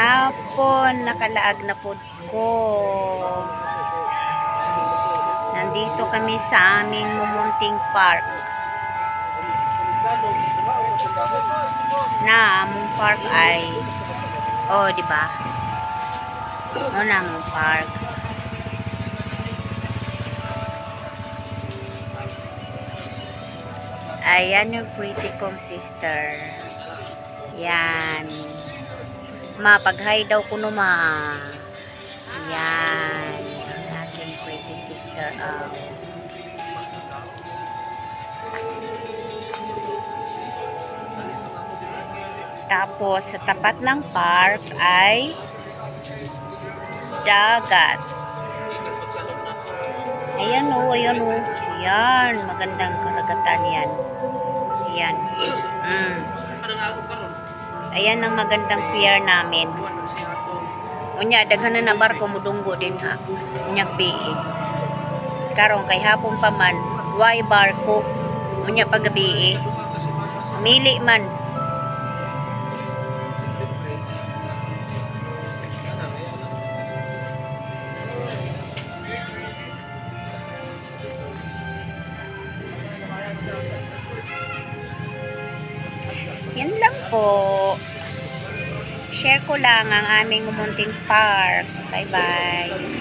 hapon nakalaag na pod ko. Nandito kami sa aming mumunting park. Na among park ay di ba? Na among park. Ayan yung pretty kong sister. Yan. Pag-hi daw ko no ma. Yan. Ang aking pretty sister. Tapos, sa tapat ng park ay dagat. Ayan o, ayan o. Yan, magandang karagatan yan. Ayan. Ayan ang magandang pier namin. Unya, daghan na barko mudunggo din ha. Unyag biig. Karon kay hapon pa man, why barko? Unya paggabi mili man. Yan lang po. Share ko lang ang aming mumunting park. Bye-bye.